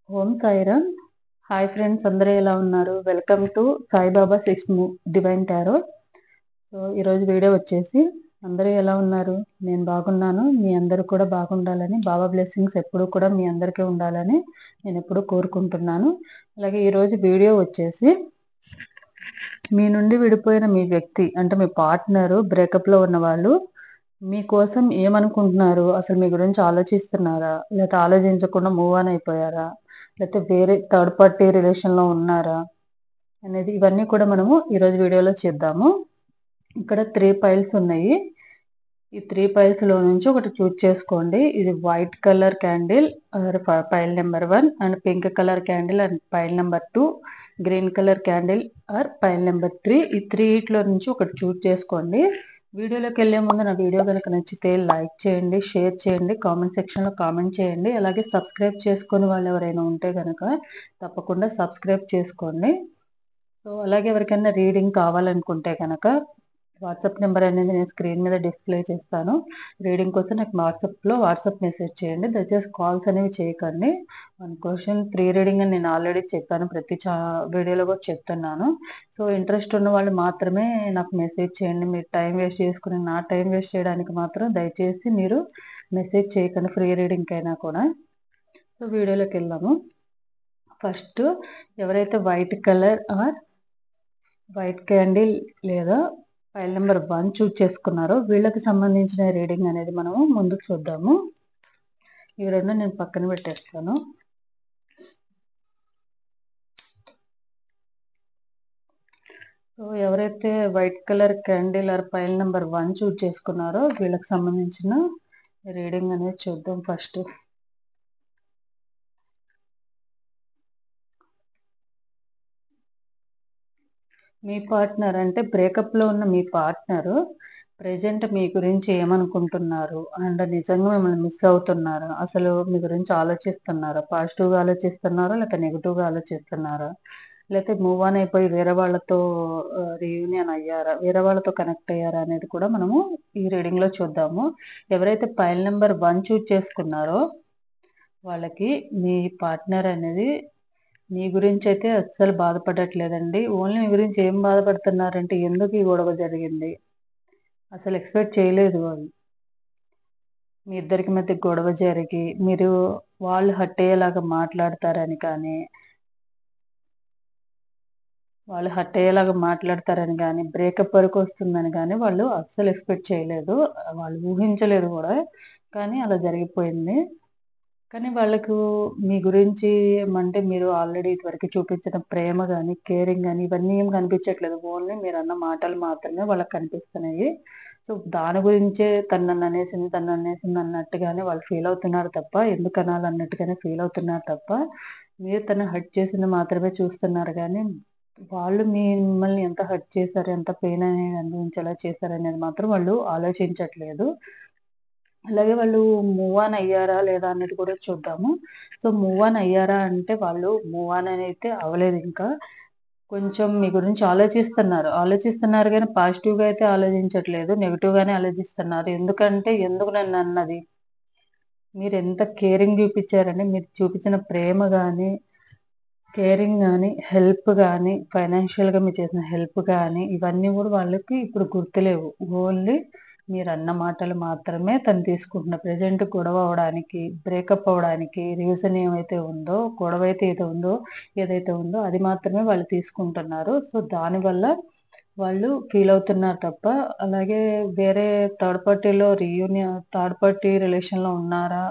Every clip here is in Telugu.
ఓం సాయిరామ్. హాయ్ ఫ్రెండ్స్, అందరూ ఎలా ఉన్నారు? Welcome to Saibaba 6 divine tarot. So ఈరోజు వీడియో వచ్చేసి అందరూ ఎలా ఉన్నారు? నేను బాగున్నాను. మీ అందరూ కూడా బాగుండాలని, బాబా బ్లెస్సింగ్స్ ఎప్పుడూ కూడా మీ అందరికీ ఉండాలని నేను ఎప్పుడూ కోరుకుంటున్నాను. అలాగే ఈరోజు వీడియో వచ్చేసి మీ నుండి విడిపోయిన మీ వ్యక్తి అంటే మీ పార్ట్నరు బ్రేకప్లో ఉన్న వాళ్ళు మీకోసం ఏమనుకుంటున్నారు? అసలు మీ గురించి ఆలోచిస్తున్నారా? లేకపోతే ఆలోచించకుండా మూవ్ ఆన్ అయిపోయారా? లేకపోతే వేరే థర్డ్ పార్టీ రిలేషన్లో ఉన్నారా అనేది ఇవన్నీ కూడా మనము ఈరోజు వీడియోలో చేద్దాము. ఇక్కడ 3 పైల్స్ ఉన్నాయి. ఈ 3 పైల్స్లో నుంచి ఒకటి చూజ్ చేసుకోండి. ఇది white colour candle pile number 1 and pink colour candle and pile number 2, green colour candle or pile number 3. ఈ 3 నుంచి ఒకటి చూజ్ చేసుకోండి. వీడియోలోకి వెళ్ళే ముందు నా వీడియో కనుక నచ్చితే లైక్ చేయండి, షేర్ చేయండి, కామెంట్ సెక్షన్లో కామెంట్ చేయండి. అలాగే సబ్స్క్రైబ్ చేసుకొని వాళ్ళు ఎవరైనా ఉంటే కనుక తప్పకుండా సబ్స్క్రైబ్ చేసుకోండి. సో అలాగే ఎవరికైనా రీడింగ్ కావాలనుకుంటే కనుక వాట్సాప్ నెంబర్ అనేది నేను స్క్రీన్ మీద డిస్ప్లే చేస్తాను. రీడింగ్ కోసం నాకు వాట్సాప్ మెసేజ్ చేయండి. దయచేసి కాల్స్ అనేవి చేయకండి. 1 క్వశ్చన్ 3 రీడింగ్ అని నేను ఆల్రెడీ చెప్పాను, ప్రతి వీడియోలో కూడా చెప్తున్నాను. సో ఇంట్రెస్ట్ ఉన్న వాళ్ళు మాత్రమే నాకు మెసేజ్ చేయండి. మీరు టైం వేస్ట్ చేసుకుని నా టైం వేస్ట్ చేయడానికి మాత్రం దయచేసి మీరు మెసేజ్ చేయకండి, ఫ్రీ రీడింగ్ అయినా కూడా. సో వీడియోలోకి వెళ్దాము. ఫస్ట్ ఎవరైతే white colour or white candle లేదా ఫైల్ నెంబర్ 1 చూజ్ చేసుకున్నారో వీళ్ళకి సంబంధించిన రీడింగ్ అనేది మనము ముందుకు చూద్దాము. ఇవి రెండు నేను పక్కన పెట్టేస్తాను. సో ఎవరైతే white colour candle or file number 1 choose చేసుకున్నారో వీళ్ళకి సంబంధించిన రీడింగ్ అనేది చూద్దాం. ఫస్ట్ మీ పార్ట్నర్ అంటే బ్రేకప్లో ఉన్న మీ పార్ట్నరు ప్రెజెంట్ మీ గురించి ఏమనుకుంటున్నారు అండ్ నిజంగా మిమ్మల్ని మిస్ అవుతున్నారా? అసలు మీ గురించి ఆలోచిస్తున్నారా? పాజిటివ్గా ఆలోచిస్తున్నారా లేకపోతే నెగిటివ్గా ఆలోచిస్తున్నారా? లేకపోతే మూవ్ ఆన్ అయిపోయి వేరే వాళ్ళతో రీయూనియన్ అయ్యారా? వేరే వాళ్ళతో కనెక్ట్ అయ్యారా అనేది కూడా మనము ఈ రీడింగ్లో చూద్దాము. ఎవరైతే ఫైల్ నెంబర్ 1 చూజ్ చేసుకున్నారో వాళ్ళకి మీ పార్ట్నర్ అనేది మీ గురించి అయితే అస్సలు బాధపడట్లేదండి. ఓన్లీ మీ గురించి ఏం బాధపడుతున్నారంటే ఎందుకు ఈ గొడవ జరిగింది, అసలు ఎక్స్పెక్ట్ చేయలేదు వాళ్ళు. మీ ఇద్దరికి మధ్య గొడవ జరిగి మీరు వాళ్ళు హర్ట్ అయ్యేలాగా మాట్లాడతారని కానీ బ్రేకప్ వరకు వస్తుందని కానీ వాళ్ళు అస్సలు ఎక్స్పెక్ట్ చేయలేదు. వాళ్ళు ఊహించలేదు కూడా, కానీ అలా జరిగిపోయింది. కానీ వాళ్ళకు మీ గురించి అంటే మీరు ఆల్రెడీ ఇదివరకు చూపించిన ప్రేమ గాని, కేరింగ్ గాని ఇవన్నీ ఏం కనిపించట్లేదు. ఓన్లీ మీరన్న మాటలు మాత్రమే వాళ్ళకి కనిపిస్తున్నాయి. సో దాని గురించే తను నన్ననేసింది అన్నట్టుగానే వాళ్ళు ఫీల్ అవుతున్నారు తప్ప, ఎందుకు అనాలన్నట్టుగానే ఫీల్ అవుతున్నారు తప్ప, మీరు తనని హర్ట్ చేసింది మాత్రమే చూస్తున్నారు గానీ, వాళ్ళు మిమ్మల్ని ఎంత హర్ట్ చేశారు, ఎంత పెయిన్ అనేది అనుభవించేలా చేశారనేది మాత్రం వాళ్ళు ఆలోచించట్లేదు. అలాగే వాళ్ళు మూవ్ ఆన్ అయ్యారా లేదా అనేది కూడా చూద్దాము. సో మూవ్ ఆన్ అయ్యారా అంటే వాళ్ళు మూవ్ ఆన్ అయితే అవ్వలేదు ఇంకా. కొంచెం మీ గురించి ఆలోచిస్తున్నారు గానీ పాజిటివ్‌గా అయితే ఆలోచించట్లేదు. నెగెటివ్‌గానే ఆలోచిస్తున్నారు. ఎందుకంటే ఎందుకు నన్నన్నది? మీరెంత కేరింగ్ చూపిచ్చారండి. మీరు చూపించిన ప్రేమ గాని, కేరింగ్ గాని, హెల్ప్ గాని, ఫైనాన్షియల్‌గా మీరు చేసిన హెల్ప్ గాని ఇవన్నీ కూడా వాళ్ళకి ఇప్పుడు గుర్తులేవు. ఓన్లీ మీరన్న మాటలు మాత్రమే తను తీసుకుంటున్నారు. ప్రెజెంట్ గొడవ అవ్వడానికి, బ్రేకప్ అవ్వడానికి రీజన్ ఏదైతే ఉందో అది మాత్రమే వాళ్ళు తీసుకుంటున్నారు. సో దానివల్ల వాళ్ళు ఫీల్ అవుతున్నారు తప్ప, అలాగే వేరే థర్డ్ పార్టీ రిలేషన్‌లో ఉన్నారా?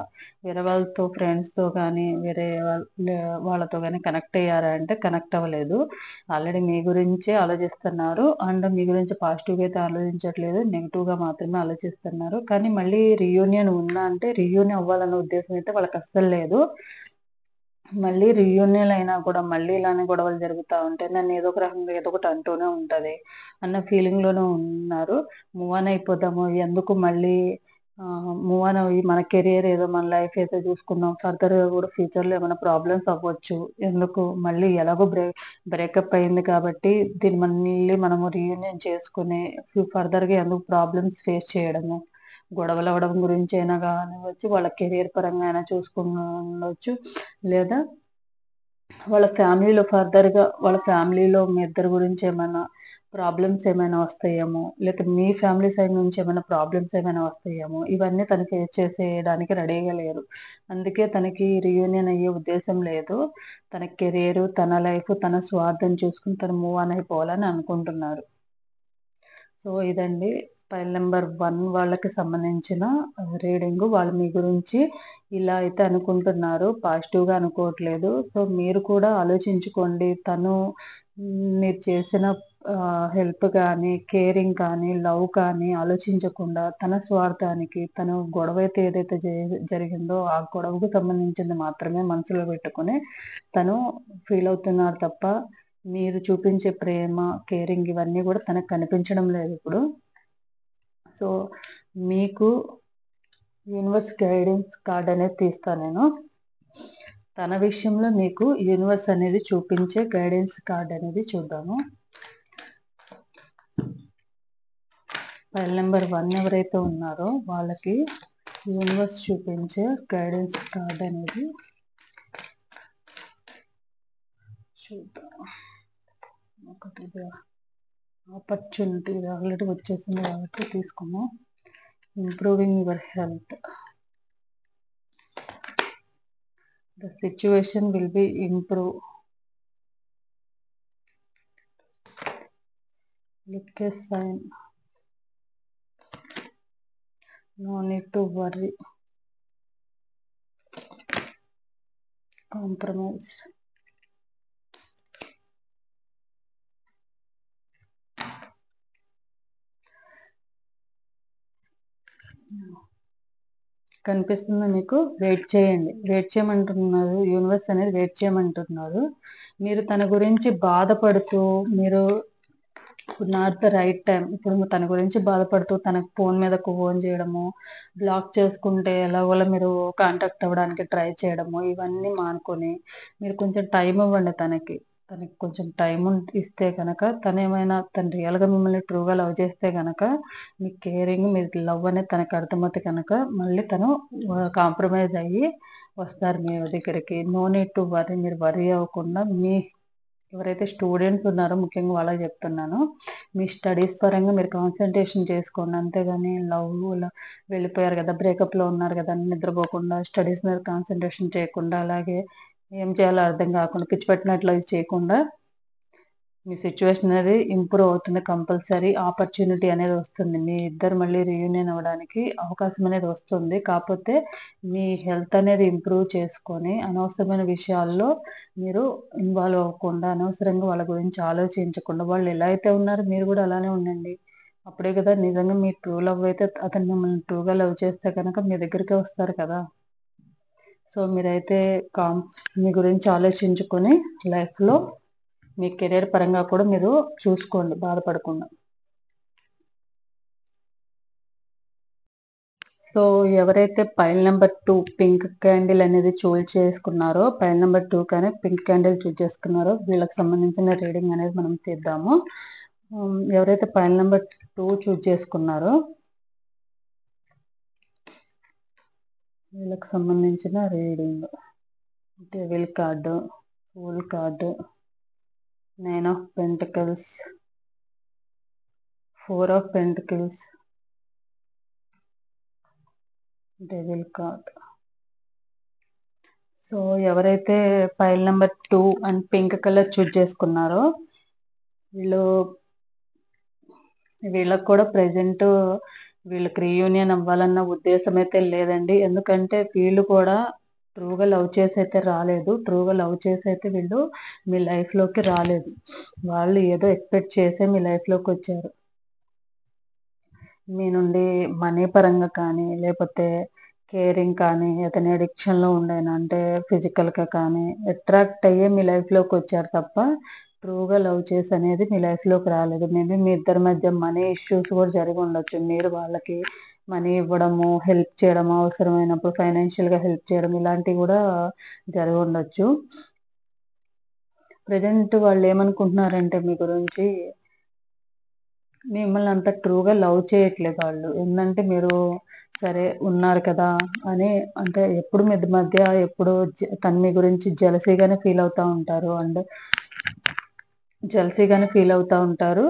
వేరే వాళ్ళతో ఫ్రెండ్స్‌తో గానీ, వేరే వాళ్ళతో గానీ కనెక్ట్ అయ్యారా అంటే కనెక్ట్ అవ్వలేదు. ఆల్రెడీ మీ గురించే ఆలోచిస్తున్నారు. అండ్ మీ గురించి పాజిటివ్‌గా అయితే ఆలోచించట్లేదు. నెగెటివ్‌గా మాత్రమే ఆలోచిస్తున్నారు. కానీ మళ్ళీ రీయూనియన్ ఉందా అంటే రీయూనియన్ అవ్వాలన్న ఉద్దేశం అయితే వాళ్ళకి అస్సలు లేదు. మళ్ళీ రీయూనియన్ అయినా కూడా మళ్ళీ ఇలానే గొడవలు జరుగుతా ఉంటే నన్ను ఏదో ఒక రకంగా ఏదో ఒకటి అంటూనే ఉంటది అన్న ఫీలింగ్‌లోనే ఉన్నారు. మూవ్ ఆన్ అయిపోదాము. ఎందుకు మళ్ళీ మూవ్ ఆన్ అయ్యి మన కెరియర్ ఏదో మన లైఫ్ ఏదో చూసుకుందాం. ఫర్దర్‌గా కూడా ఫ్యూచర్‌లో ఏమైనా ప్రాబ్లమ్స్ అవ్వచ్చు. ఎందుకు మళ్ళీ ఎలాగో బ్రేకప్ అయింది కాబట్టి దీన్ని మళ్ళీ మనము రీయూనియన్ చేసుకొని ఫర్దర్‌గా ఎందుకు ప్రాబ్లమ్స్ ఫేస్ చేయడము. గొడవలు అవ్వడం గురించి అయినా కానివ్వచ్చు, వాళ్ళ కెరియర్ పరంగా అయినా చూసుకుని ఉండొచ్చు. లేదా వాళ్ళ ఫ్యామిలీలో ఫర్దర్‌గా వాళ్ళ ఫ్యామిలీలో మీ ఇద్దరి గురించి ఏమైనా ప్రాబ్లమ్స్ ఏమైనా వస్తాయేమో, లేతే మీ ఫ్యామిలీ సైడ్ నుంచి ఏమైనా ప్రాబ్లమ్స్ ఏమైనా వస్తాయేమో, ఇవన్నీ తను ఫేస్ చేసేయడానికి రెడీగా లేరు. అందుకే తనకి రీయూనియన్ అయ్యే ఉద్దేశం లేదు. తన కెరియరు, తన లైఫ్, తన స్వార్థం చూసుకొని తను మూవ్ ఆన్ అయిపోవాలని అనుకుంటున్నారు. సో, ఇదండి ఫైల్ నంబర్ 1 వాళ్ళకి సంబంధించిన రీడింగు. వాళ్ళు మీ గురించి ఇలా అయితే అనుకుంటున్నారు. పాజిటివ్‌గా అనుకోవట్లేదు. సో, మీరు కూడా ఆలోచించుకోండి. తను మీరు చేసిన హెల్ప్ గానీ, కేరింగ్ కానీ, లవ్ కానీ ఆలోచించకుండా తన స్వార్థానికి తను గొడవైతే ఏదైతే జరిగిందో ఆ గొడవకు సంబంధించింది మాత్రమే మనసులో పెట్టుకొని తను ఫీల్ అవుతున్నారు తప్ప మీరు చూపించే ప్రేమ, కేరింగ్ ఇవన్నీ గూడా తనకు కనిపించడం లేదిప్పుడు. సో, మీకు యూనివర్స్ గైడెన్స్ కార్డ్ అనేది తీస్తా నేను. తన విషయంలో మీకు యూనివర్స్ అనేది చూపించే గైడెన్స్ కార్డ్ అనేది చూద్దాము. ఫైల్ నెంబర్ 1 ఎవరైతే ఉన్నారో వాళ్ళకి యూనివర్స్ చూపించే గైడెన్స్ కార్డ్ అనేది చూద్దాం. ఒకటి ఆపర్చునిటీ ఆల్రెడీ వచ్చేసింది కాబట్టి తీసుకున్నాం. Improving your health. The situation will be improve. Look a sign. No need to worry. Compromise. కనిపిస్తుందా మీకు? వెయిట్ చేయండి. వెయిట్ చేయమంటున్నారు. యూనివర్స్ అనేది వెయిట్ చేయమంటున్నారు. మీరు తన గురించి బాధపడుతూ మీరు నాట్ ద రైట్ టైం. ఇప్పుడు తన గురించి బాధపడుతూ తనకు ఫోన్ మీదకు ఫోన్ చేయడము, బ్లాక్ చేసుకుంటే ఎలాగోలా మీరు కాంటాక్ట్ అవ్వడానికి ట్రై చేయడము, ఇవన్నీ మానుకొని మీరు కొంచెం టైం ఇవ్వండి తనకి. తనకి కొంచెం టైం ఇస్తే కనుక తనేమైనా తను రియల్‌గా మిమ్మల్ని ట్రూగా లవ్ చేస్తే గనక మీ కేరింగ్, మీ లవ్ అనేది తనకు అర్థమవుతే కనుక మళ్ళీ తను కాంప్రమైజ్ అయ్యి వస్తారు మీ దగ్గరికి. No need to worry. మీరు వర్రీ అవ్వకుండా మీ ఎవరైతే స్టూడెంట్స్ ఉన్నారో ముఖ్యంగా వాళ్ళకి చెప్తున్నాను. మీ స్టడీస్ పరంగా మీరు కాన్సంట్రేషన్ చేసుకోండి. అంతేగాని లవ్‌లో వెళ్ళిపోయారు కదా! బ్రేకప్‌లో ఉన్నారు కదా! అని నిద్రపోకుండా స్టడీస్ మీద కాన్సంట్రేషన్ చేయకుండా అలాగే ఏం చేయాలో అర్థం కాకుండా పిచ్చి పట్టినట్లు అది చేయకుండా మీ సిట్యుయేషన్ అనేది ఇంప్రూవ్ అవుతుంది. కంపల్సరీ ఆపర్చునిటీ అనేది వస్తుంది. మీ ఇద్దరు మళ్ళీ రీయూనియన్ అవ్వడానికి అవకాశం అనేది వస్తుంది. కాపోతే మీ హెల్త్ అనేది ఇంప్రూవ్ చేసుకొని అనవసరమైన విషయాల్లో మీరు ఇన్వాల్వ్ అవ్వకుండా, అనవసరంగా వాళ్ళ గురించి ఆలోచించకుండా వాళ్ళు ఎలా అయితే ఉన్నారో మీరు కూడా అలానే ఉండండి. అప్పుడే కదా నిజంగా మీ ట్రూ లవ్ అయితే అతను మిమ్మల్ని ట్రూగా లవ్ చేస్తే కనుక మీ దగ్గరికే వస్తారు కదా! సో, మీరైతే మీ గురించి ఆలోచించుకొని లైఫ్‌లో మీ కెరియర్ పరంగా కూడా మీరు చూసుకోండి బాధపడకుండా. సో, ఎవరైతే పైల్ నంబర్ 2 పింక్ క్యాండిల్ అనేది చూజ్ చేసుకున్నారో, పైల్ నంబర్ 2 కానీ పింక్ క్యాండిల్ చూజ్ చేసుకున్నారో వీళ్ళకి సంబంధించిన రీడింగ్ అనేది మనం తీద్దాము. ఎవరైతే పైల్ నంబర్ 2 చూజ్ చేసుకున్నారో వీళ్ళకి సంబంధించిన reading. Devil card, fool card, 9 of pentacles, 4 of pentacles, devil card. So, ఎవరైతే file number 2 and pink colour choose చేసుకున్నారో వీళ్ళకి కూడా ప్రెజెంట్ వీళ్ళకి రీయూనియన్ అవ్వాలన్న ఉద్దేశం అయితే లేదండి. ఎందుకంటే వీళ్ళు కూడా ట్రూగా లవ్ చేసి అయితే రాలేదు. ట్రూగా లవ్ చేసి అయితే వీళ్ళు మీ లైఫ్‌లోకి రాలేదు. వాళ్ళు ఏదో ఎక్స్‌పెక్ట్ చేసే మీ లైఫ్‌లోకి వచ్చారు. మీ నుండి మనీ పరంగా కానీ, లేపోతే కేరింగ్ కానీ, ఏదైనా అడిక్షన్‌లో ఉండైనా అంటే ఫిజికల్‌గా కానీ అట్రాక్ట్ అయ్యే మీ లైఫ్‌లోకి వచ్చారు తప్ప, ట్రూగా లవ్ చేసి అనేది మీ లైఫ్‌లోకి రాలేదు. మేబీ మీ ఇద్దరి మధ్య మనీ ఇష్యూస్ కూడా జరిగి ఉండొచ్చు. మీరు వాళ్ళకి మనీ ఇవ్వడము, హెల్ప్ చేయడము, అవసరమైనప్పుడు ఫైనాన్షియల్‌గా హెల్ప్ చేయడం ఇలాంటివి కూడా జరిగి ఉండొచ్చు. ప్రెజెంట్ వాళ్ళు ఏమనుకుంటున్నారంటే మీ గురించి మిమ్మల్ని అంత ట్రూగా లవ్ చేయట్లేదు వాళ్ళు. ఏందంటే మీరు సరే ఉన్నారు కదా అని, అంటే ఎప్పుడు మీ మధ్య ఎప్పుడు తను మీ గురించి జెలసీగానే ఫీల్ అవుతా ఉంటారు. అండ్ జెలసీగానే ఫీల్ అవుతా ఉంటారు.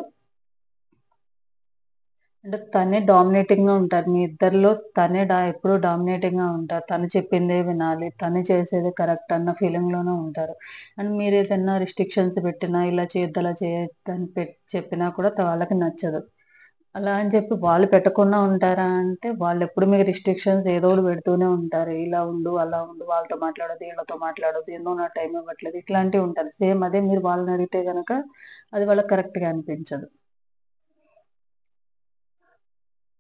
అంటే తనే డామినేటింగ్‌గా ఉంటారు. మీ ఇద్దరిలో తనే ఎప్పుడూ డామినేటింగ్‌గా ఉంటారు. తను చెప్పిందే వినాలి. తను చేసేదే కరెక్ట్ అన్న ఫీలింగ్‌లోనే ఉంటారు. అండ్ మీరేదన్నా రిస్ట్రిక్షన్స్ పెట్టినా, ఇలా చేయొద్దు, అలా చేయొద్దు అని చెప్పినా కూడా వాళ్ళకి నచ్చదు. అలా అని చెప్పి వాళ్ళు పెట్టకుండా ఉంటారా అంటే, వాళ్ళెప్పుడు మీకు రిస్ట్రిక్షన్స్ ఏదో ఒకటి పెడుతూనే ఉంటారు. ఇలా ఉండు, అలా ఉండు, వాళ్ళతో మాట్లాడొద్దు, వీళ్ళతో మాట్లాడొద్దు, ఎందుకు నాకు టైం ఇవ్వట్లేదు, ఇట్లాంటివి ఉంటారు. సేమ్ అదే మీరు వాళ్ళని అడిగితే గనక అది వాళ్ళకి కరెక్ట్‌గా అనిపించదు.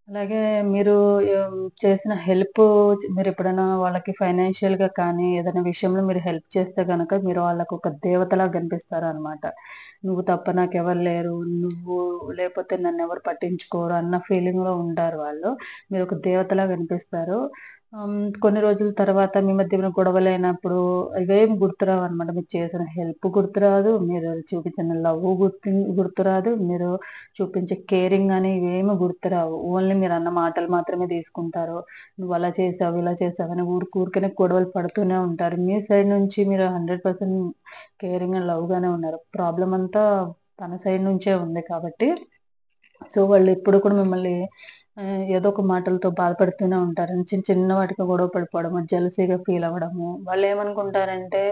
అలాగే మీరు చేసిన మీరెప్పుడైనా వాళ్ళకి ఫైనాన్షియల్‌గా కానీ, ఏదైనా విషయంలో మీరు హెల్ప్ చేస్తే గనక మీరు వాళ్ళకొక దేవతలా కనిపిస్తారనమాట. నువ్వు తప్ప నాకెవరు లేరు, నువ్వు లేపోతే నన్నెవరు పట్టించుకోరు అన్న ఫీలింగ్‌లో ఉంటారు వాళ్ళు. మీరొక దేవతలా కనిపిస్తారు. కొన్ని రోజుల తర్వాత మీ మధ్య ఏమైనా గొడవలైనప్పుడు ఇవేమి గుర్తురావనమాట. మీరు చేసిన హెల్ప్ గుర్తురాదు, మీరు చూపించిన లవ్వు గుర్తురాదు, మీరు చూపించే కేరింగ్ అని ఇవేమి గుర్తురావు. ఓన్లీ మీరన్న మాటలు మాత్రమే తీసుకుంటారు. నువ్వలా చేసావు, ఇలా చేసావని ఊరికనే గొడవలు పడుతూనే ఉంటారు. మీ సైడ్ నుంచి మీరు 100% కేరింగ్ అండ్ లవ్‌గానే ఉన్నారు. ప్రాబ్లమ్ అంతా తన సైడ్ నుంచే ఉంది కాబట్టి, సో, వాళ్ళెప్పుడు కూడా మిమ్మల్ని ఏదో ఒక మాటలతో బాధపెడుతూనే ఉంటారు. చిన్న వాటికి గొడవ పడిపోవడము, జెలసీగా ఫీల్ అవ్వడము. వాళ్ళేమనుకుంటారంటే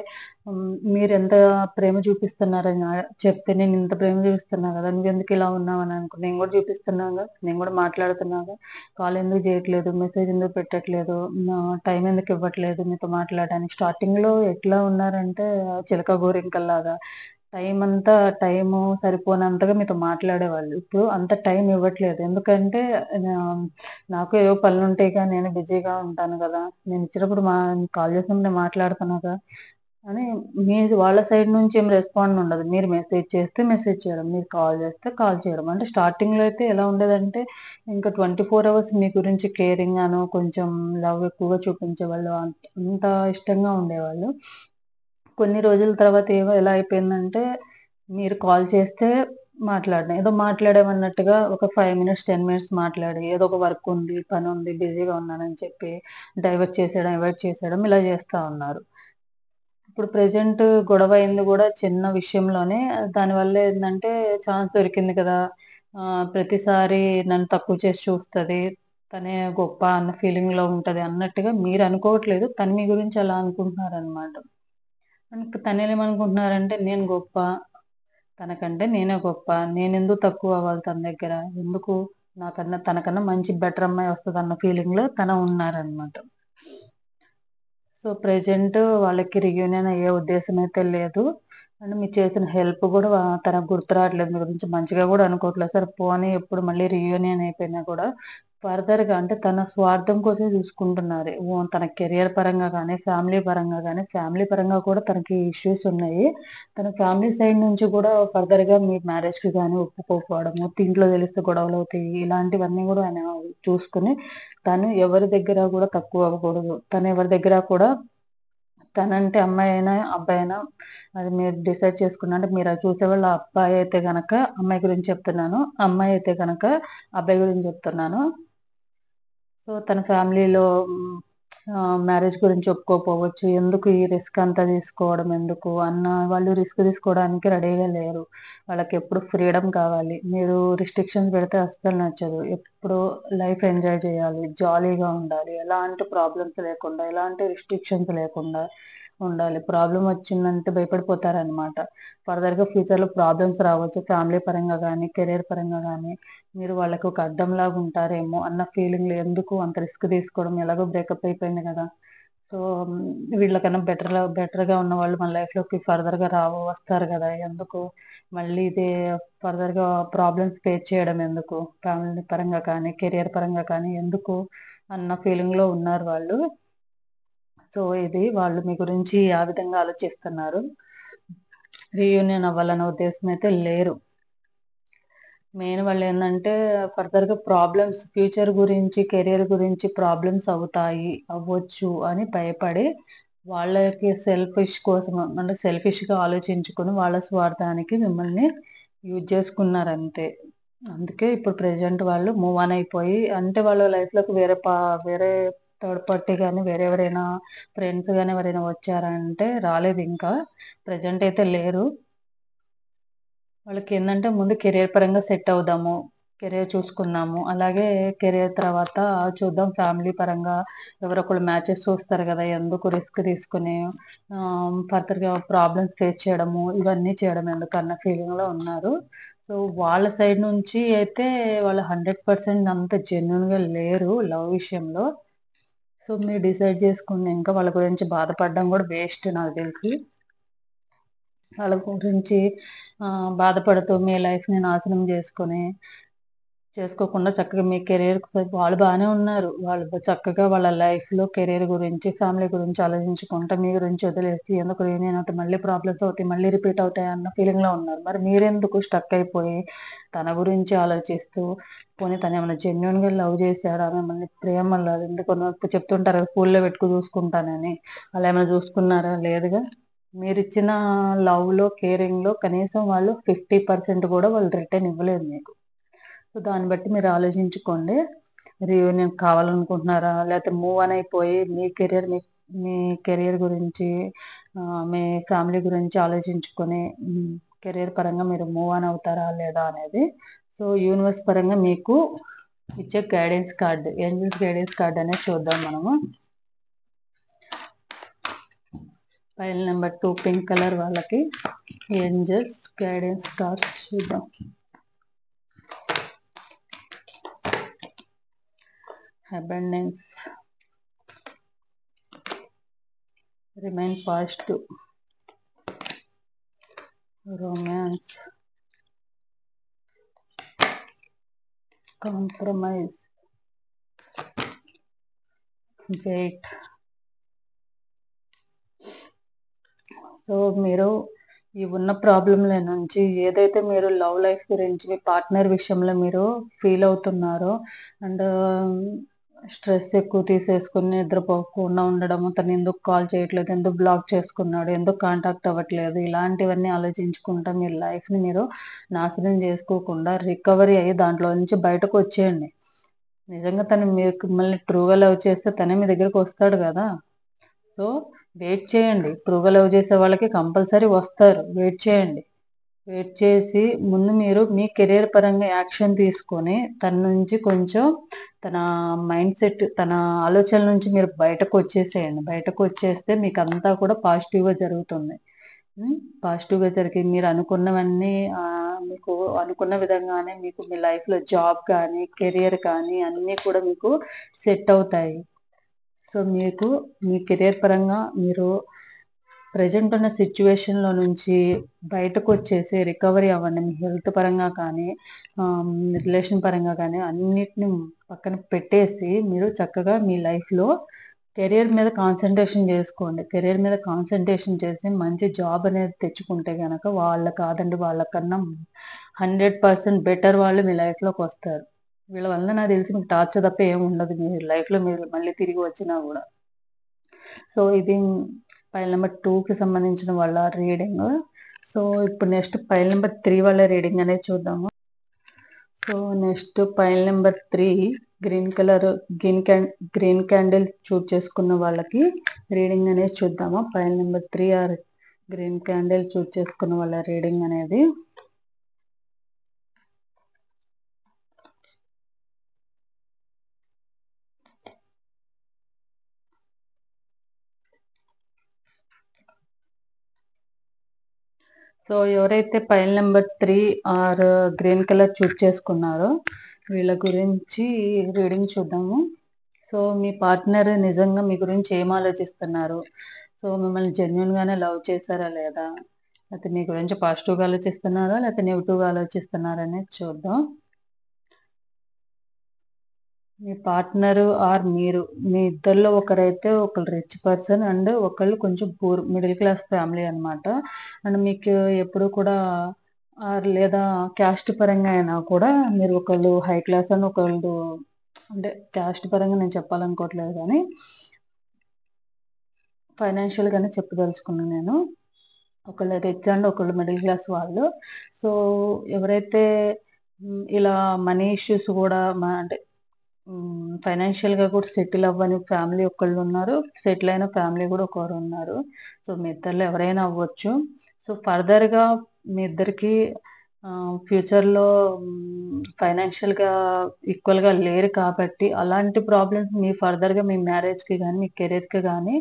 మీరెంత ప్రేమ చూపిస్తున్నారని చెప్తే నేనింత ప్రేమ చూపిస్తున్నా గదా! నువ్వెందుకు ఇలా ఉన్నావని నేను గూడా చూపిస్తున్నాగా, నేను గూడా మాట్లాడుతున్నాగా, కాల్ ఎందుకు జేయట్లేదు, మెసేజ్ ఎందుకు పెట్టట్లేదు, టైం ఎందుకు ఇవ్వట్లేదు మీతో మాట్లాడడానికి. స్టార్టింగ్‌లో ఎట్లా ఉన్నారంటే చిలక గోరింకల్లాగా టైము సరిపోనంతగా మీతో మాట్లాడేవాళ్ళు. ఇప్పుడు అంత టైం ఇవ్వట్లేదు. ఎందుకంటే ఆహ్, నాకు ఏవో పనులుంటాయిగా, నేను బిజీగా ఉంటాను గదా! నేనిచ్చినప్పుడు కాల్ చేసినప్పుడు నేను మాట్లాడుతున్నాగా అని వాళ్ళ సైడ్ నుంచి ఏం రెస్పాండ్ ఉండదు. మీరు మెసేజ్ చేస్తే మెసేజ్ చేయడం, మీరు కాల్ చేస్తే కాల్ చేయడం. అంటే స్టార్టింగ్‌లో అయితే ఎలా ఉండేదంటే ఇంకా 24 అవర్స్ మీ గురించి కేరింగ్‌గాను, కొంచెం లవ్ ఎక్కువగా చూపించేవాళ్ళు. అంత ఇష్టంగా ఉండేవాళ్ళు. కొన్ని రోజుల తర్వాత ఎలా అయిపోయిందంటే, మీరు కాల్ చేస్తే మాట్లాడడం. ఏదో మాట్లాడామన్నట్టుగా ఒక 5 మినిట్స్, 10 మినిట్స్ మాట్లాడి, ఏదో ఒక వర్క్ ఉంది, పనుంది, బిజీగా ఉన్నానని చెప్పి అవాయిడ్ చేసేయడం ఇలా చేస్తా ఉన్నారు. ఇప్పుడు ప్రెజెంట్ గొడవ అయింది గూడా చిన్న విషయంలోనే. దానివల్ల ఏందంటే ఛాన్స్ దొరికింది కదా! ప్రతిసారి నన్ను తక్కువ చేసి చూస్తది. తనే గొప్ప అన్న ఫీలింగ్‌లో ఉంటది అన్నట్టుగా మీరు అనుకోవట్లేదు. తను మీ గురించి అలా అనుకుంటున్నారనమాట. తనేమనుకుంటున్నారంటే నేను గొప్ప, తనకంటే నేనే గొప్ప. నేనెందుకు తక్కువ అవ్వాలి తన దగ్గర? ఎందుకు తనకన్నా మంచి బెటర్ అమ్మాయి వస్తదన్న ఫీలింగ్‌లో ఉన్నారనమాట. సో, ప్రెజెంట్ వాళ్ళకి రీయూనియన్ అయ్యే ఉద్దేశం అయితే లేదు. అండ్ మీరు చేసిన హెల్ప్ గూడా తనకు గుర్తు రావట్లేదు. మీ గురించి మంచిగా గూడా అనుకోవట్లేదు. సరే పోనీ ఎప్పుడు మళ్ళీ రీయూనియన్ అయిపోయినా కూడా ఫర్దర్‌గా అంటే తన స్వార్థం కోసమే చూసుకుంటున్నారు. తన కెరియర్ పరంగా గానీ, ఫ్యామిలీ పరంగా కూడా తనకి ఇష్యూస్ ఉన్నాయి. తన ఫ్యామిలీ సైడ్ నుంచి కూడా ఫర్దర్‌గా మీ మ్యారేజ్‌కి గానీ ఒప్పుకోకపోవడము, ఇంట్లో తెలిస్తే గొడవలవుతాయి. ఇలాంటివన్నీ గూడా ఆయన చూసుకొని తను ఎవరి దగ్గర గూడా తక్కువ అవ్వకూడదు. తను ఎవరి దగ్గర కూడా తనంటే అమ్మాయైనా, అబ్బాయైనా అది మీరు డిసైడ్ చేసుకున్న అంటే మీరు అది చూసేవాళ్ళు అబ్బాయి అయితే గనక అమ్మాయి గురించి చెప్తున్నాను. అమ్మాయి అయితే గనక అబ్బాయి గురించి చెప్తున్నాను. సో, తన ఫ్యామిలీలో మ్యారేజ్ గురించి ఒప్పుకోకపోవచ్చు. ఎందుకు ఈ రిస్క్ అంతా తీసుకోవడం ఎందుకు వాళ్ళు రిస్క్ తీసుకోవడానికి రెడీగా లేరు. వాళ్ళకెప్పుడు ఫ్రీడమ్ కావాలి. మీరు రిస్ట్రిక్షన్స్ పెడితే అస్సలు నచ్చదు. ఎప్పుడూ లైఫ్ ఎంజాయ్ చేయాలి. జాలీగా ఉండాలి. ఎలాంటి ప్రాబ్లమ్స్ లేకుండా, ఎలాంటి రిస్ట్రిక్షన్స్ లేకుండా ఉండాలి. ప్రాబ్లమ్ వచ్చిందంటే భయపడిపోతారనమాట. ఫర్దర్‌గా ఫ్యూచర్‌లో ప్రాబ్లమ్స్ రావచ్చు. ఫ్యామిలీ పరంగా గానీ, కెరియర్ పరంగా గానీ, మీరు వాళ్ళకి ఒక అడ్డంలాగా ఉంటారేమో అన్న ఫీలింగ్‌లో ఎందుకు అంత రిస్క్ తీసుకోవడం, ఎలాగో బ్రేకప్ అయిపోయింది గదా! సో, వీళ్ళకన్నా బెటర్‌గా ఉన్నవాళ్ళు మన లైఫ్‌లోకి ఫర్దర్‌గా వస్తారు గదా! ఎందుకు మళ్ళీ ఫర్దర్‌గా ప్రాబ్లమ్స్ ఫేస్ చేయడం ఎందుకు? ఫ్యామిలీ పరంగా కానీ, కెరియర్ పరంగా కానీ ఎందుకు అన్న ఫీలింగ్‌లో ఉన్నారు వాళ్ళు. సో, వాళ్ళు మీ గురించి ఆ విధంగా ఆలోచిస్తున్నారు. రీయూనియన్ అవ్వాలన్న ఉద్దేశం అయితే లేరు. మెయిన్ వాళ్ళేందంటే ఫర్దర్‌గా ఫ్యూచర్ గురించి, కెరియర్ గురించి ప్రాబ్లమ్స్ అవ్వచ్చు అని భయపడి, వాళ్ళకి సెల్ఫిష్ కోసం అంటే సెల్ఫిష్‌గా ఆలోచించుకొని వాళ్ళ స్వార్థానికి మిమ్మల్ని యూజ్ చేసుకున్నారంతే. అందుకే ఇప్పుడు ప్రెజెంట్ వాళ్ళు మూవ్ ఆన్ అయిపోయి, అంటే వాళ్ళ లైఫ్‌లోకి వేరే థర్డ్ పార్టీ గాని, వేరే ఎవరైనా ఫ్రెండ్స్ గాని ఎవరైనా వచ్చారంటే రాలేదింకా. ప్రెజెంట్ అయితే లేరు. వాళ్ళకేందంటే ముందు కెరియర్ పరంగా సెట్ అవుదాము. కెరియర్ చూసుకుందాము. అలాగే కెరియర్ తర్వాత చూద్దాం ఫ్యామిలీ పరంగా ఎవరొకళ్ళు మ్యాచెస్ చూస్తారు గదా! ఎందుకు రిస్క్ తీసుకొని ఫర్దర్‌గా ప్రాబ్లమ్స్ ఫేస్ చేయడము, ఇవన్నీ చేయడం ఎందుకన్న ఫీలింగ్‌లో ఉన్నారు. సో, వాళ్ళ సైడ్ నుంచి అయితే వాళ్ళు 100% అంత జెన్యూన్‌గా లేరు లవ్ విషయంలో. సో, మీరు డిసైడ్ చేసుకొని ఇంకా వాళ్ళ గురించి బాధపడడం గూడా వేస్ట్ నాకు తెలిసి. వాళ్ళ గురించి బాధపడుతూ మీ లైఫ్‌ని నాశనం చేసుకోకుండా చక్కగా మీ కెరియర్ వాళ్ళు బానే ఉన్నారు. వాళ్ళు చక్కగా వాళ్ళ లైఫ్‌లో కెరియర్ గురించి, ఫ్యామిలీ గురించి ఆలోచించుకుంటా మీ గురించి వదిలేసి ఎందుకు రీయూనియన్ అవుతే మళ్ళీ ప్రాబ్లమ్స్ అవుతాయి, మళ్ళీ రిపీట్ అవుతాయి అన్న ఫీలింగ్‌లో ఉన్నారు. మరి మీరెందుకు స్టక్ అయిపోయి తన గురించి ఆలోచిస్తూ, పోనీ తనేమన్నా జెన్యూన్‌గా లవ్ చేసాడా? మిమ్మల్ని ప్రేమలో ఎందుకు చెప్తుంటారు కదా! పూల్లో పెట్టుకు చూసుకుంటానని. అలా ఏమైనా చూసుకున్నారా? లేదుగా. మీరిచ్చిన లవ్‌లో, కేరింగ్‌లో కనీసం వాళ్ళు 50% కూడా వాళ్ళు రిటర్న్ ఇవ్వలేదు మీకు. సో, దాన్ని బట్టి మీరు ఆలోచించుకోండి. రీయూనియన్ కావాలనుకుంటున్నారా? లేతే మూవ్ ఆన్ అయిపోయి మీ మీ కెరియర్ గురించి మీ ఫ్యామిలీ గురించి ఆలోచించుకొని కెరియర్ పరంగా మీరు మూవ్ ఆన్ అవుతారా? లేదా? అనేది. సో, యూనివర్స్ పరంగా మీకు ఇచ్చే guidance card, angels guidance card అనేది చూద్దాం మనము. ఫైల్ నెంబర్ 2 పింక్ కలర్ వాళ్ళకి ఏంజెల్స్ గైడెన్స్ కార్డ్స్ చూద్దాం. Abundance, remain positive, romance, compromise, wait. So, మీరు ఈ ఉన్న ప్రాబ్లమ్‌ల నుంచి ఏదైతే మీరు లవ్ లైఫ్ గురించి మీ పార్ట్నర్ విషయంలో మీరు ఫీల్ అవుతున్నారో అండ్ స్ట్రెస్ ఎక్కువ తీసేసుకొని నిద్రపోకుండా ఉండడము, తను ఎందుకు కాల్ చేయట్లేదు, ఎందుకు బ్లాక్ చేసుకున్నాడు, ఎందుకు కాంటాక్ట్ అవ్వట్లేదు, ఇలాంటివన్నీ ఆలోచించుకుంటా మీ లైఫ్‌ని మీరు నాశనం చేసుకోకుండా రికవరీ అయ్యి దాంట్లో నుంచి బయటకొచ్చేయండి. నిజంగా తను మిమ్మల్ని ట్రూగా లవ్ చేస్తే తనే మీ దగ్గరకొస్తాడు గదా! సో, వెయిట్ చేయండి. ట్రూగా లవ్ చేసే వాళ్ళకి కంపల్సరీ వస్తారు. వెయిట్ చేయండి. వెయిట్ చేసి ముందు మీరు మీ కెరియర్ పరంగా యాక్షన్ తీసుకొని తన నుంచి కొంచెం తన మైండ్‌సెట్, తన ఆలోచనల నుంచి మీరు బయటకొచ్చేసేయండి. బయటకొచ్చేస్తే మీకంతా కూడా పాజిటివ్‌గా జరుగుతుంది. హ్మ్. పాజిటివ్‌గా జరిగి మీరు అనుకున్నవన్నీ మీకు అనుకున్న విధంగానే మీకు మీ లైఫ్‌లో జాబ్ కానీ, కెరియర్ కానీ అన్నీ కూడా మీకు సెట్ అవుతాయి. సో, మీకు మీ కెరియర్ పరంగా మీరు ప్రెజెంట్ ఉన్న సిట్యుయేషన్‌లో నుంచి బయటకొచ్చేసి రికవరీ అవ్వండి. మీ హెల్త్ పరంగా కానీ, రిలేషన్ పరంగా కానీ అన్నిటిని పక్కన పెట్టేసి మీరు చక్కగా మీ లైఫ్‌లో కెరియర్ మీద కాన్సంట్రేషన్ జేసుకోండి. కెరియర్ మీద కాన్సంట్రేషన్ చేసి మంచి జాబ్ అనేది తెచ్చుకుంటే గనక వాళ్ళ కాదండి వాళ్ళకన్నా 100% బెటర్ వాళ్ళు మీ లైఫ్‌లోకొస్తారు. వీళ్ళ వల్ల నాకు తెలిసి మీకు టార్చర్ తప్ప ఏముండదు మీ లైఫ్‌లో మీరు మళ్ళీ తిరిగి వచ్చినా గూడా. సో, ఇది ఫైల్ నంబర్ 2కి సంబంధించిన వాళ్ళ రీడింగ్. సో, ఇప్పుడు నెక్స్ట్ ఫైల్ నంబర్ 3 వాళ్ళ రీడింగ్ అనేది చూద్దాము. So, next file number 3 green colour green candle choose చేసుకున్న వాళ్ళకి రీడింగ్ అనేది చూద్దాము. File number 3 or green candle choose చేసుకున్న వాళ్ళ రీడింగ్ అనేది. సో, ఎవరైతే file number 3 or green colour choose చేసుకున్నారో వీళ్ళ గురించి రీడింగ్ చూద్దాము. సో, మీ పార్ట్నర్ నిజంగా మీ గురించి ఏం ఆలోచిస్తున్నారు? సో, మిమ్మల్ని జెన్యూన్‌గానే లవ్ చేసారా లేదా? లేతే మీ గురించి పాజిటివ్‌గా ఆలోచిస్తున్నారా? లేతే నెగెటివ్‌గా ఆలోచిస్తున్నారా అనేది చూద్దాం. మీ పార్ట్నరు ఆర్ మీరు, మీ ఇద్దరిలో ఒకరైతే ఒకళ్ళు రిచ్ పర్సన్ అండ్ ఒకళ్ళు కొంచెం మిడిల్ క్లాస్ ఫ్యామిలీ అన్నమాట. అండ్ మీకు ఎప్పుడు కూడా లేదా క్యాస్ట్ పరంగా అయినా కూడా మీరు ఒకళ్ళు హై క్లాస్ అని ఒకళ్ళు, అంటే క్యాస్ట్ పరంగా నేను చెప్పాలనుకోవట్లేదు గానీ, ఫైనాన్షియల్‌గానే చెప్పదలుచుకున్నాను నేను. ఒకళ్ళు రిచ్ అండ్ ఒకళ్ళు మిడిల్ క్లాస్ వాళ్ళు. సో, ఎవరైతే ఇలా మనీ ఇష్యూస్ కూడా అంటే ఫైనాన్షియల్‌గా కూడా సెటిల్ అవ్వని ఫ్యామిలీ ఒకళ్ళున్నారు. సెటిల్ అయిన ఫ్యామిలీ కూడా ఒకరున్నారు. సో, మీ ఇద్దరిలో ఎవరైనా అవ్వచ్చు. సో, ఫర్దర్‌గా మీ ఇద్దరికీ ఫ్యూచర్‌లో ఫైనాన్షియల్‌గా ఈక్వల్‌గా లేరు కాబట్టి, అలాంటి ప్రాబ్లమ్స్ మీ ఫర్దర్‌గా మీ మ్యారేజ్‌కి గానీ, మీ కెరియర్‌కి గానీ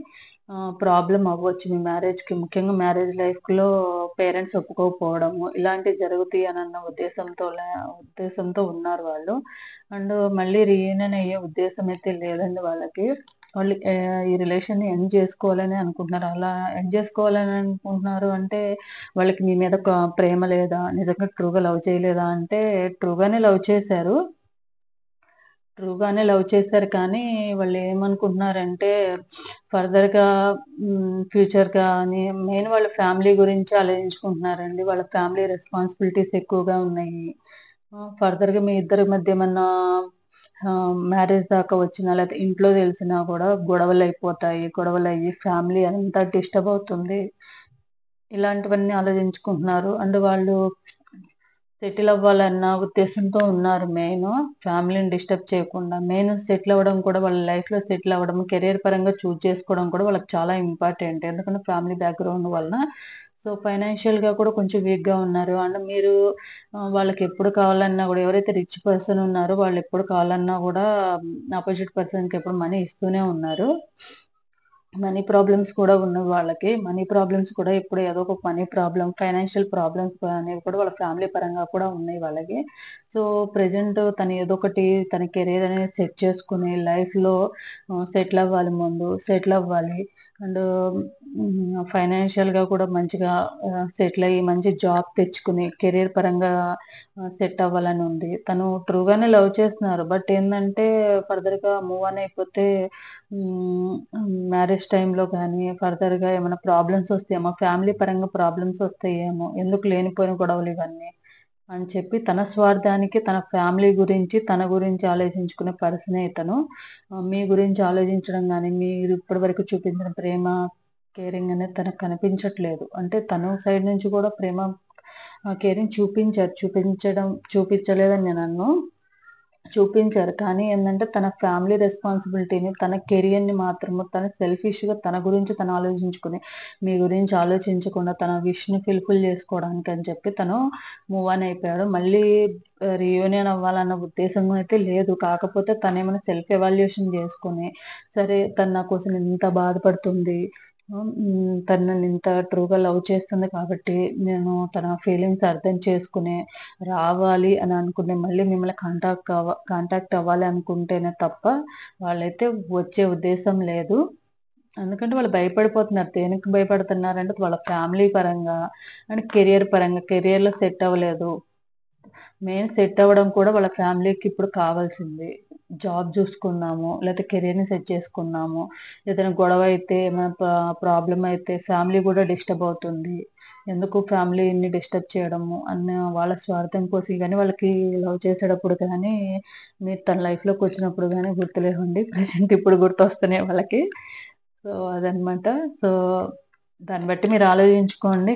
ప్రాబ్లమ్ అవ్వచ్చు. మీ మ్యారేజ్‌కి ముఖ్యంగా మ్యారేజ్ లైఫ్‌లో పేరెంట్స్ ఒప్పుకోకపోవడము, ఇలాంటివి జరుగుతాయనన్న ఉద్దేశంతో ఉన్నారు వాళ్ళు. అండ్ మళ్ళీ రీయూనియన్ అయ్యే ఉద్దేశం అయితే లేదండి వాళ్ళకి. వాళ్ళు ఈ రిలేషన్‌ని ఎండ్ చేసుకోవాలనే అనుకుంటున్నారు. అలా ఎండ్ చేసుకోవాలని అనుకుంటున్నారు అంటే, వాళ్ళకి మీ మీద ప్రేమ లేదా? నిజంగా ట్రూగా లవ్ చేయలేదా? అంటే ట్రూగానే లవ్ చేశారు. ట్రూగానే లవ్ చేశారు కానీ, వాళ్ళేమనుకుంటున్నారంటే ఫర్దర్‌గా ఫ్యూచర్ గాని మెయిన్ వాళ్ళ ఫ్యామిలీ గురించి ఆలోచించుకుంటున్నారండి. వాళ్ళ ఫ్యామిలీ రెస్పాన్సిబిలిటీస్ ఎక్కువగా ఉన్నాయి. ఫర్దర్‌గా మీ ఇద్దరి మధ్య ఏమన్నా మ్యారేజ్ దాకా వచ్చినా లేతే ఇంట్లో తెలిసినా గూడా గొడవలయిపోతాయి. గొడవలయ్యి ఫ్యామిలీ అంతా డిస్టర్బ్ అవుతుంది. ఇలాంటివన్నీ ఆలోచించుకుంటున్నారు. అండ్ వాళ్ళు సెటిల్ అవ్వాలన్న ఉద్దేశంతో ఉన్నారు మెయిను. ఫ్యామిలీని డిస్టర్బ్ చేయకుండా. మెయిన్ సెటిల్ అవ్వడం కూడా వాళ్ళ లైఫ్‌లో సెటిల్ అవ్వడం, కెరియర్ పరంగా చూజ్ చేసుకోవడం కూడా వాళ్ళకి చాలా ఇంపార్టెంట్. ఎందుకంటే ఫ్యామిలీ బ్యాక్‌గ్రౌండ్ వలన. సో, ఫైనాన్షియల్‌గా కూడా కొంచెం వీక్‌గా ఉన్నారు. అండ్ మీరు వాళ్ళకెప్పుడు కావాలన్నా గూడా ఎవరైతే రిచ్ పర్సన్ ఉన్నారో వాళ్ళెప్పుడు కావాలన్నా గూడా అపోజిట్ పర్సన్‌కి ఎప్పుడు మనీ ఇస్తూనే ఉన్నారు. మనీ ప్రాబ్లమ్స్ కూడా ఉన్నవి వాళ్ళకి. మనీ ప్రాబ్లమ్స్ కూడా ఇప్పుడు ఏదో ఒక మనీ ప్రాబ్లమ్, ఫైనాన్షియల్ ప్రాబ్లమ్స్ అనేవి కూడా వాళ్ళ ఫ్యామిలీ పరంగా కూడా ఉన్నాయి వాళ్ళకి. సో, ప్రెజెంట్ తను ఏదో ఒకటి తన కెరియర్ అనేది సెట్ చేసుకొని లైఫ్‌లో సెటిల్ అవ్వాలి ముందు. సెటిల్ అవ్వాలి. అండ్ ఫైనాన్షియల్‌గా కూడా మంచిగా సెటిల్ అయ్యి మంచి జాబ్ తెచ్చుకొని కెరియర్ పరంగా సెట్ అవ్వాలని ఉంది. తను ట్రూగానే లవ్ చేస్తున్నారు. బట్ ఏందంటే ఫర్దర్‌గా మూవ్ ఆన్ అయిపోతే హ్మ్. మ్యారేజ్ టైమ్‌లో గానీ, ఫర్దర్‌గా ఏమైనా ప్రాబ్లమ్స్ వస్తాయేమో, ఫ్యామిలీ పరంగా ప్రాబ్లమ్స్ వస్తాయేమో, ఎందుకు లేనిపోయిన గొడవలు ఇవన్నీ అని చెప్పి తన స్వార్థానికి, తన ఫ్యామిలీ గురించి, తన గురించి ఆలోచించుకునే పర్సనే ఇతను. మీ గురించి ఆలోచించడం గానీ, మీరు ఇప్పటివరకు చూపించిన ప్రేమ, కేరింగ్ అనేది తనకు కనిపించట్లేదు. అంటే తను సైడ్ నుంచి కూడా ప్రేమ, కేరింగ్ చూపించారు. చూపించలేదని నేననను. చూపించారు. కానీ ఏందంటే తన ఫ్యామిలీ రెస్పాన్సిబిలిటీని, తన కెరియర్‌ని మాత్రము తను సెల్ఫిష్‌గా తన గురించి తను ఆలోచించుకొని, మీ గురించి ఆలోచించకుండా తన విష్‌ని ఫుల్‌ఫిల్ చేసుకోవడానికని చెప్పి తను మూవ్ ఆన్ అయిపోయాడు. మళ్ళీ రీయూనియన్ అవ్వాలన్న ఉద్దేశం అయితే లేదు. కాకపోతే తనేమైనా సెల్ఫ్ ఎవాల్యుయేషన్ చేసుకొని, సరే తను నా కోసం ఇంత బాధపడుతుంది. తను నన్నింత ట్రూగా లవ్ చేస్తుంది కాబట్టి, నేను తన ఫీలింగ్స్ అర్థం చేసుకొని రావాలి అని అనుకుని మళ్ళీ మిమ్మల్ని కాంటాక్ట్ అవ్వాలి అనుకుంటేనే తప్ప, వాళ్ళైతే వచ్చే ఉద్దేశం లేదు. ఎందుకంటే వాళ్ళు భయపడిపోతున్నారు. దేనికి భయపడుతున్నారంటే వాళ్ళ ఫ్యామిలీ పరంగా అండ్ కెరియర్ పరంగా. కెరియర్‌లో సెట్ అవ్వలేదు. మెయిన్ సెట్ అవ్వడం కూడా వాళ్ళ ఫ్యామిలీకి ఇప్పుడు కావాల్సింది. జాబ్ జూసుకున్నాము, లేతే కెరియర్‌ని సెట్ చేసుకున్నాము. ఏదైనా గొడవ అయితే, ఏమైనా ప్రాబ్లమ్ అయితే ఫ్యామిలీ గూడా డిస్టర్బ్ అవుతుంది. ఎందుకు ఫ్యామిలీని డిస్టర్బ్ చేయడము అన్న వాళ్ళ స్వార్థం కోసం గాని, వాళ్ళకి లవ్ చేసేటప్పుడు కానీ, మీరు తన లైఫ్‌లోకొచ్చినప్పుడు గాని గుర్తులేవండి. ప్రెజెంట్ ఇప్పుడు గుర్తొస్తున్నాయి వాళ్ళకి. సో, అదనమాట. సో, దాన్ని బట్టి మీరు ఆలోచించుకోండి.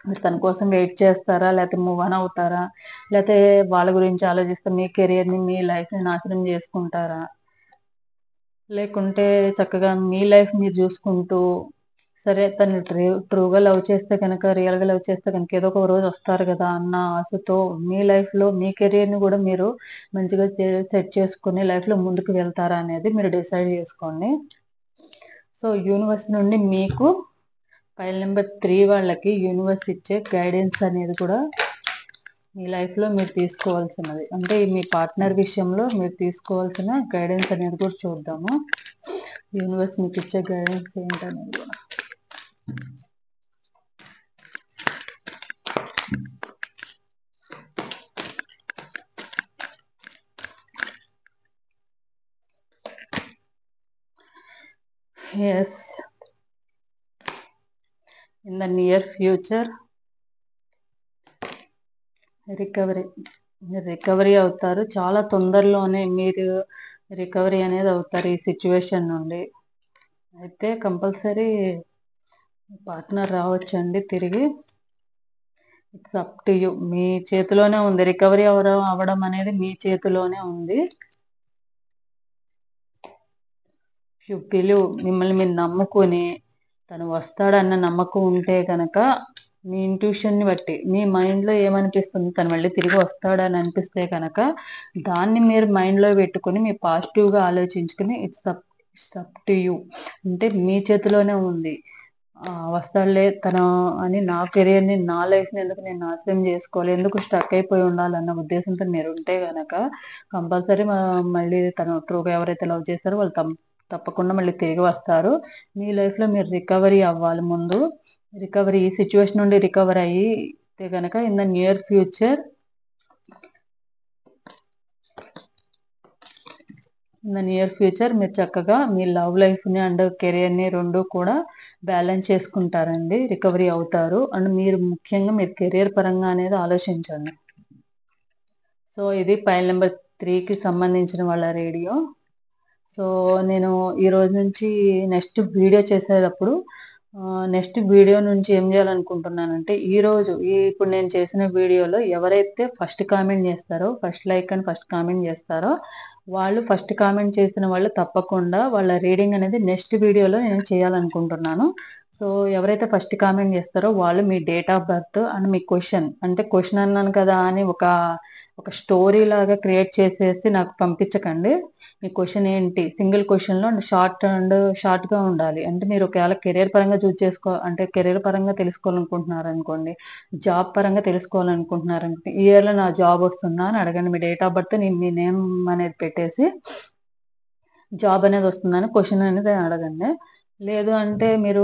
మీరు తన కోసం వెయిట్ చేస్తారా? లేతే మూవ్ ఆన్ అవుతారా? లేతే వాళ్ళ గురించి ఆలోచిస్తూ మీ కెరియర్‌ని, మీ లైఫ్‌ని నాశనం జేసుకుంటారా? లేకుంటే చక్కగా మీ లైఫ్ మీరు జూసుకుంటూ, సరే తను ట్రూగా లవ్ చేస్తే గనక, రియల్‌గా లవ్ చేస్తే గనక ఏదో ఒక రోజు వస్తారు గదా! అన్న ఆశతో మీ లైఫ్‌లో మీ కెరియర్‌ని గూడా మీరు మంచిగా సెట్ చేసుకొని లైఫ్‌లో ముందుకు వెళ్తారా అనేది మీరు డిసైడ్ జేసుకోండి. సో, యూనివర్స్ నుండి మీకు ఫైల్ నంబర్ 3 వాళ్ళకి యూనివర్స్ ఇచ్చే గైడెన్స్ అనేది కూడా మీ లైఫ్‌లో మీరు తీసుకోవాల్సినది. అంటే మీ పార్ట్నర్ విషయంలో మీరు తీసుకోవాల్సిన గైడెన్స్ అనేది కూడా చూద్దాము. యూనివర్స్ మీకిచ్చే గైడెన్స్ ఏంటనేది కూడా. Yes. In the near future recovery. మీరు రికవరీ అవుతారు. చాలా తొందరలోనే మీరు రికవరీ అనేది అవుతారు ఈ సిట్యుయేషన్ నుండి. అయితే కంపల్సరీ పార్ట్నర్ రావచ్చండి తిరిగి. It's up to you. మీ చేతిలోనే ఉంది. రికవరీ అవ్వడం అనేది మీ చేతిలోనే ఉంది. యు బిలీవ్, మిమ్మల్ని మీరు నమ్ముకొని తను వస్తాడన్న నమ్మకం ఉంటే కనుక మీ ఇంట్యూషన్ని బట్టి మీ మైండ్లో ఏమనిపిస్తుంది, తను మళ్ళీ తిరిగి వస్తాడని అనిపిస్తే కనుక దాన్ని మీరు మైండ్లో పెట్టుకొని మీ పాజిటివ్గా ఆలోచించుకుని ఇట్స్ అప్ టు యూ. అంటే మీ చేతిలోనే ఉంది. వస్తాడులే తను అని, నా కెరియర్ని నా లైఫ్ని ఎందుకు నేను నాశనం చేసుకోవాలి, ఎందుకు స్టక్ అయిపోయి ఉండాలన్న ఉద్దేశంతో మీరు ఉంటే కనుక కంపల్సరీ మళ్ళీ తను ట్రూగా ఎవరైతే లవ్ చేస్తారో వాళ్ళు తప్పకుండా మళ్ళీ తిరిగి వస్తారు. మీ లైఫ్లో మీరు రికవరీ అవ్వాలి. ముందు రికవరీ, ఈ సిచ్యువేషన్ నుండి రికవర్ అయితే కనుక ఇన్ ద నియర్ ఫ్యూచర్ మీరు చక్కగా మీ లవ్ లైఫ్ని అండ్ కెరియర్ని రెండు కూడా బ్యాలెన్స్ చేసుకుంటారండి, రికవరీ అవుతారు. అండ్ మీరు ముఖ్యంగా మీరు కెరియర్ పరంగా అనేది ఆలోచించండి. సో ఇది ఫైల్ నెంబర్ 3కి సంబంధించిన వాళ్ళ రేడియో. సో నేను ఈరోజు నుంచి నెక్స్ట్ వీడియో చేసేటప్పుడు నెక్స్ట్ వీడియో నుంచి ఏం చేయాలనుకుంటున్నానంటే, ఇప్పుడు నేను చేసిన వీడియోలో ఎవరైతే ఫస్ట్ కామెంట్ చేస్తారో, first like and first comment చేస్తారో వాళ్ళు, ఫస్ట్ కామెంట్ చేసిన వాళ్ళు తప్పకుండా వాళ్ళ రీడింగ్ అనేది నెక్స్ట్ వీడియోలో నేను చేయాలనుకుంటున్నాను. సో ఎవరైతే ఫస్ట్ కామెంట్ చేస్తారో వాళ్ళు మీ డేట్ ఆఫ్ బర్త్ అండ్ మీ క్వశ్చన్, అంటే క్వశ్చన్ అన్నాను కదా అని ఒక స్టోరీ లాగా క్రియేట్ చేసేసి నాకు పంపించకండి. మీ క్వశ్చన్ ఏంటి, సింగిల్ క్వశ్చన్లో షార్ట్గా ఉండాలి. అంటే మీరు ఒకవేళ కెరీర్ పరంగా అంటే కెరీర్ పరంగా తెలుసుకోవాలనుకుంటున్నారు అనుకోండి, జాబ్ పరంగా తెలుసుకోవాలనుకుంటున్నారు అనుకోండి, ఈ ఇయర్లో నా జాబ్ వస్తుందా అని అడగండి. మీ డేట్ ఆఫ్ బర్త్, మీ నేమ్ అనేది పెట్టేసి జాబ్ అనేది వస్తుందని క్వశ్చన్ అనేది అడగండి. లేదు అంటే మీరు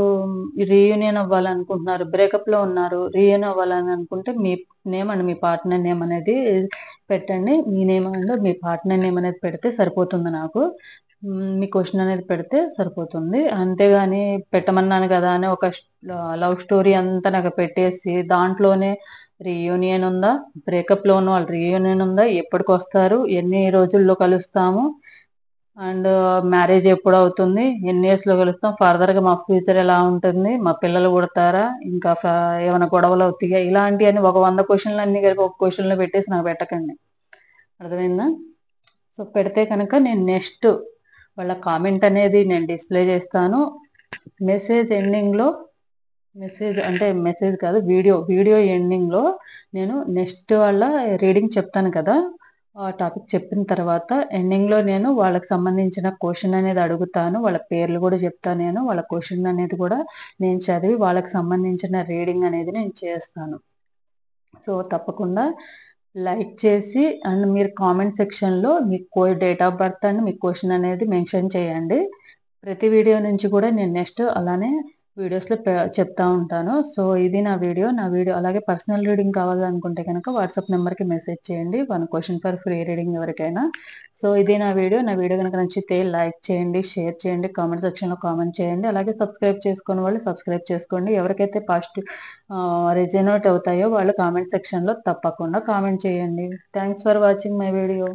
రీయూనియన్ అవ్వాలనుకుంటున్నారు, బ్రేకప్లో ఉన్నారు, రీయూనియన్ అవ్వాలని అనుకుంటే మీ నేమ్ అండ్ మీ పార్ట్నర్ నేమ్ అనేది పెట్టండి. మీ నేమ్ అండ్ మీ పార్ట్నర్ నేమ్ అనేది పెడితే సరిపోతుంది. నాకు మీ క్వశ్చన్ అనేది పెడితే సరిపోతుంది. అంతేగాని పెట్టమన్నాను కదా అని ఒక లవ్ స్టోరీ అంతా నాకు పెట్టేసి దాంట్లోనే రీయూనియన్ ఉందా, బ్రేకప్లో ఉన్న వాళ్ళు రీయూనియన్ ఉందా, ఎప్పటికి వస్తారు, ఎన్ని రోజుల్లో కలుస్తాము, అండ్ మ్యారేజ్ ఎప్పుడు అవుతుంది, ఎన్ని ఇయర్స్లో కలుస్తాం, ఫర్దర్గా మా ఫ్యూచర్ ఎలా ఉంటుంది, మా పిల్లలు పుడతారా, ఇంకా ఏమైనా గొడవలు అవుతాయా, ఇలాంటివన్నీ ఒక 100 క్వశ్చన్లు అన్ని కలిపి ఒక క్వశ్చన్లో పెట్టేసి నాకు పెట్టకండి. అర్థమైందా? సో పెడితే కనుక నేను నెక్స్ట్ వాళ్ళ కామెంట్ అనేది నేను డిస్ప్లే చేస్తాను. మెసేజ్ ఎండింగ్లో, మెసేజ్ కాదు, వీడియో ఎండింగ్లో నేను నెక్స్ట్ వాళ్ళ రీడింగ్ చెప్తాను కదా, ఆ టాపిక్ చెప్పిన తర్వాత ఎండింగ్లో నేను వాళ్ళకి సంబంధించిన క్వశ్చన్ అనేది అడుగుతాను. వాళ్ళ పేర్లు కూడా చెప్తాను. నేను వాళ్ళ క్వశ్చన్ అనేది కూడా నేను చదివి వాళ్ళకి సంబంధించిన రీడింగ్ అనేది నేను చేస్తాను. సో తప్పకుండా లైక్ చేసి అండ్ మీరు కామెంట్ సెక్షన్లో మీ డేట్ ఆఫ్ బర్త్ అండ్ మీ క్వశ్చన్ అనేది మెన్షన్ చేయండి. ప్రతి వీడియో నుంచి కూడా నేను నెక్స్ట్ అలానే వీడియోస్లో చెప్తా ఉంటాను. సో ఇది నా వీడియో. అలాగే పర్సనల్ రీడింగ్ కావాలనుకుంటే కనుక వాట్సాప్ నెంబర్కి మెసేజ్ చేయండి. 1 క్వశ్చన్ ఫర్ ఫ్రీ రీడింగ్ ఎవరికైనా. సో ఇది నా వీడియో కనుక నచ్చితే లైక్ చేయండి, షేర్ చేయండి, కామెంట్ సెక్షన్లో కామెంట్ చేయండి. అలాగే సబ్స్క్రైబ్ చేసుకుని వాళ్ళు సబ్స్క్రైబ్ చేసుకోండి. ఎవరికైతే రెజొనేట్ అవుతాయో వాళ్ళు కామెంట్ సెక్షన్లో తప్పకుండా కామెంట్ చేయండి. Thanks for watching my video.